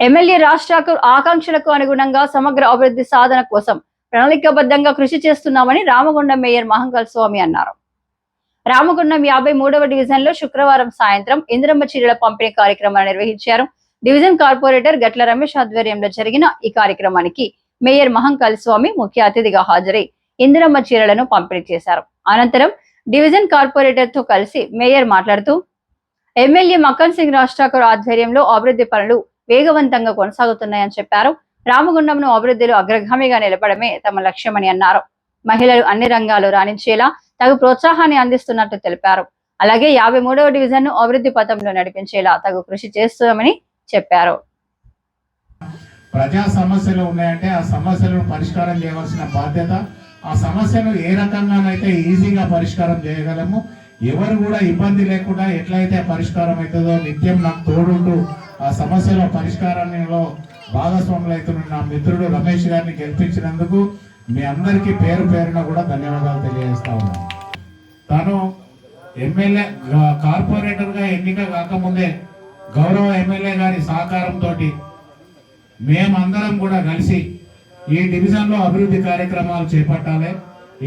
MLA Raj Thakur ఆకాంక్షలకు అనుగుణంగా సమగ్ర అభివృద్ధి సాధన కోసం ప్రణాళికాబద్ధంగా కృషి చేస్తున్నామని రామగుండం మేయర్ మహంకాళ స్వామి అన్నారు. రామగుండం 53వ డివిజన్ లో శుక్రవారం సాయంత్రం ఇందిరమ్మ చీరల పంపిణీ కార్యక్రమాన్ని నిర్వహించారు. డివిజన్ కార్పొరేటర్ గట్ల రమేష్ ఆధ్వర్యంలో జరిగిన ఈ కార్యక్రమానికి మేయర్ మహంకాళ స్వామి ముఖ్య అతిథిగా హాజరై ఇందిరమ్మ చీరలను పంపిణీ చేశారు. అనంతరం డివిజన్ కార్పొరేటర్ తో కలిసి మేయర్ మాట్లాడుతూ ఎమ్మెల్యే మక్కన్ సింగ్ రాజ్ ఠాకూర్ ఆధ్వర్యంలో అభివృద్ధి పనులు వేగవంతంగా కొనసాగుతున్నాయని చెప్పారు. రామగుండంను అభివృద్ధిలో అగ్రగామిగా నిలపడమే తమ లక్ష్యమని అన్నారు. మహిళలు అన్ని రంగాల్లో రాణించేలా తగు ప్రోత్సాహాన్ని అందిస్తున్నట్టు తెలిపారు. అలాగే 53వ డివిజన్ ను అభివృద్ధి పథంలో నడిపించేలా తగు కృషి చేస్తామని చెప్పారు. ప్రజా సమస్యలు ఉన్నాయంటే ఆ సమస్యలను పరిష్కారం చేయవలసిన బాధ్యత, ఆ సమస్యను ఏ రకంగానైతే ఈజీగా పరిష్కారం చేయగలము, ఎవరు కూడా ఇబ్బంది లేకుండా ఎట్లయితే పరిష్కారం అవుతుందో నిత్యం నాకు తోడుంటూ ఆ సమస్యల పరిష్కారంలో భాగస్వాములు అవుతున్న నా మిత్రుడు రమేష్ గారిని గెలిపించినందుకు మీ అందరికీ పేరు పేరున కూడా ధన్యవాదాలు తెలియజేస్తా ఉన్నాను. తను ఎమ్మెల్యే కార్పొరేటర్గా ఎన్నిక కాకముందే గౌరవ ఎమ్మెల్యే గారి సహకారంతో మేమందరం కూడా కలిసి ఈ డివిజన్లో అభివృద్ధి కార్యక్రమాలు చేపట్టాలి,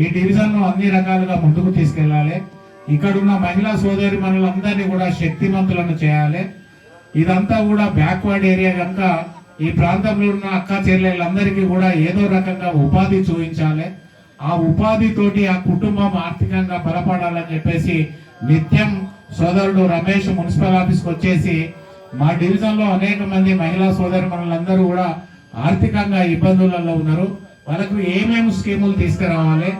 ఈ డివిజన్ను అన్ని రకాలుగా ముందుకు తీసుకెళ్లాలి, ఇక్కడున్న మహిళా సోదరి మనులందరినీ కూడా శక్తివంతులను చేయాలి. ఇదంతా కూడా బ్యాక్వర్డ్ ఏరియా కనుక ఈ ప్రాంతంలో ఉన్న అక్క చెల్లెళ్ళందరికీ కూడా ఏదో రకంగా ఉపాధి చూపించాలి. ఆ ఉపాధితోటి ఆ కుటుంబం ఆర్థికంగా బలపడాలని చెప్పేసి నిత్యం సోదరుడు రమేష్ మున్సిపల్ ఆఫీస్కి వచ్చేసి మా డివిజన్లో అనేక మంది మహిళా సోదరి మనులందరూ కూడా ఆర్థికంగా ఇబ్బందులలో ఉన్నారు. వాళ్ళకు ఏమేమి స్కీములు తీసుకురావాలి,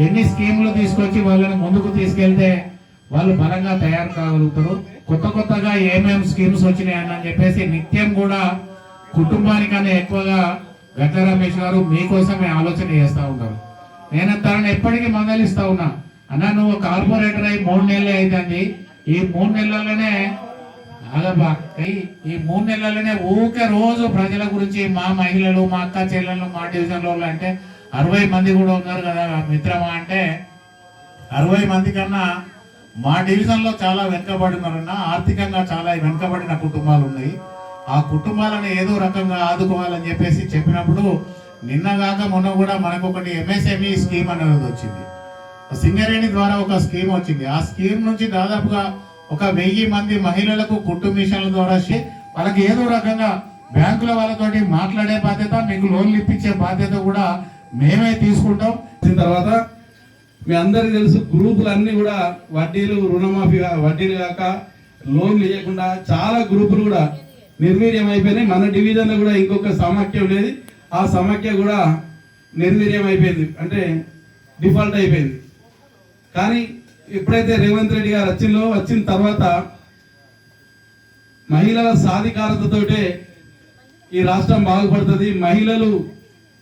ఎన్ని స్కీములు తీసుకొచ్చి వాళ్ళని ముందుకు తీసుకెళ్తే వాళ్ళు బలంగా తయారు కాగలుగుతారు, కొత్తగా ఏమేమి స్కీమ్స్ వచ్చినాయని చెప్పేసి నిత్యం కూడా కుటుంబానికన్నా ఎక్కువగా గట్ల రమేష్ గారు మీకోసమే ఆలోచన చేస్తూ ఉంటారు. నేను తనని ఎప్పటికీ మందలిస్తా ఉన్నా, అన్న నువ్వు కార్పొరేటర్ అయి 3 నెలలే అవుతుంది, ఈ 3 నెలల్లోనే ఈ 3 నెలల్లోనే ఊకే రోజు ప్రజల గురించి మా మహిళలు మా అక్క చెల్లెళ్ళు మా డివిజన్లో అంటే 60 మంది కూడా ఉన్నారు కదా మిత్రమా అంటే 60 మంది కన్నా మా డివిజన్లో చాలా వెనుకబడినారన్న, ఆర్థికంగా చాలా వెనుకబడిన కుటుంబాలు ఉన్నాయి. ఆ కుటుంబాలను ఏదో రకంగా ఆదుకోవాలని చెప్పేసి చెప్పినప్పుడు నిన్నగాక మొన్న కూడా మనకు ఒకటి ఎంఎస్ఎంఈ స్కీమ్ అనేది వచ్చింది. సింగరేణి ద్వారా ఒక స్కీమ్ వచ్చింది. ఆ స్కీమ్ నుంచి దాదాపుగా ఒక 1000 మంది మహిళలకు కుటుంబ మిషన్ల ద్వారా వాళ్ళకి ఏదో రకంగా బ్యాంకుల వాళ్ళతోటి మాట్లాడే బాధ్యత, మీకు లోన్లు ఇప్పించే బాధ్యత కూడా మేమే తీసుకుంటాం. తర్వాత మీ అందరికి తెలుసు గ్రూపులు అన్ని కూడా వడ్డీలు రుణమాఫీ వడ్డీలు కాక లోన్లు ఇవ్వకుండా చాలా గ్రూపులు కూడా నిర్వీర్యం అయిపోయినాయి. మన డివిజన్లో కూడా ఇంకొక సమాఖ్య ఉండేది, ఆ సమాఖ్య కూడా నిర్వీర్యం అయిపోయింది, అంటే డిఫాల్ట్ అయిపోయింది. కానీ ఎప్పుడైతే రేవంత్ రెడ్డి గారు వచ్చిన తర్వాత మహిళల సాధికారతతోటే ఈ రాష్ట్రం బాగుపడుతుంది. మహిళలు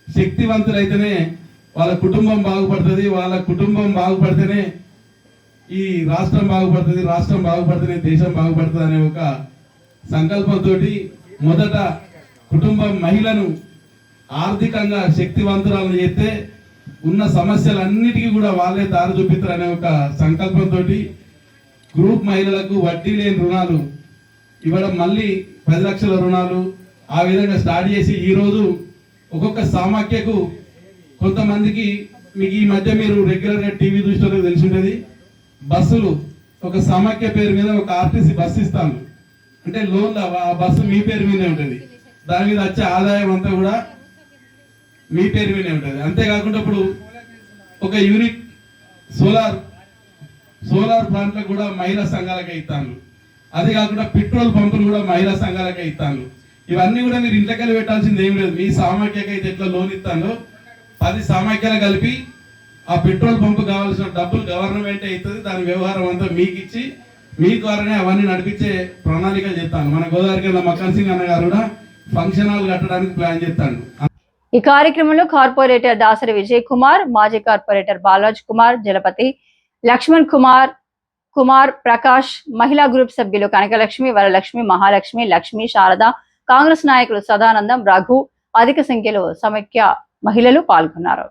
శక్తివంతులైతేనే వాళ్ళ కుటుంబం బాగుపడుతుంది, వాళ్ళ కుటుంబం బాగుపడితేనే ఈ రాష్ట్రం బాగుపడుతుంది, రాష్ట్రం బాగుపడితేనే దేశం బాగుపడుతుంది అనే ఒక సంకల్పంతో మొదట కుటుంబం మహిళను ఆర్థికంగా శక్తివంతురాలను చేస్తే ఉన్న సమస్యలన్నిటికీ కూడా వాళ్ళే దారి చూపిస్తారు అనే ఒక సంకల్పంతో గ్రూప్ మహిళలకు వడ్డీ లేని రుణాలు ఇవ్వడం, మళ్ళీ 10 లక్షల రుణాలు ఆ విధంగా స్టార్ట్ చేసి ఈరోజు ఒక్కొక్క సమాఖ్యకు కొంతమందికి మీకు ఈ మధ్య మీరు రెగ్యులర్గా టీవీ చూసినట్టు తెలిసి ఉంటుంది, బస్సులు ఒక సమాఖ్య పేరు మీద ఒక ఆర్టీసీ బస్సు ఇస్తాను అంటే లోన్ ఆ బస్సు మీ పేరు మీదే ఉంటుంది, దాని మీద వచ్చే ఆదాయం అంతా కూడా మీ పేరు మీదే ఉంటుంది. అంతేకాకుండా ఇప్పుడు ఒక యూనిట్ సోలార్ ప్లాంట్లకు కూడా మహిళా సంఘాలకే ఇస్తాను, అది కాకుండా పెట్రోల్ పంపులు కూడా మహిళా సంఘాలకే ఇస్తాను. ఇవన్నీ కూడా మీరు ఇంట్లోకెళ్ళి పెట్టాల్సింది ఏం లేదు, మీ సమాఖ్యకి అయితే ఎట్లా లోన్ ఇస్తాను 10 సమాఖ్యలు కలిపి ఆ పెట్రోల్ పంపు కావాల్సిన డబ్బులు గవర్నమెంట్ అవుతుంది, దాని వ్యవహారం అంతా మీకు ఇచ్చి మీ ద్వారానే అవన్నీ నడిపించే ప్రణాళిక చెప్తాను. మన గోదావరి కింద మక్కన్ సింగ్ అన్న గారు కూడా ఫంక్షన్ హాల్ కట్టడానికి ప్లాన్ చేస్తాను. ఈ కార్యక్రమంలో కార్పొరేటర్ దాసరి విజయ్ కుమార్, మాజీ కార్పొరేటర్ బాలరాజ్ కుమార్, జలపతి, లక్ష్మణ్ కుమార్ ప్రకాష్, మహిళా గ్రూప్ సభ్యులు కనకలక్ష్మి, వరలక్ష్మి, మహాలక్ష్మి, లక్ష్మి, శారద, కాంగ్రెస్ నాయకులు సదానందం, రఘు, అధిక సంఖ్యలో సమైక్య మహిళలు పాల్గొన్నారు.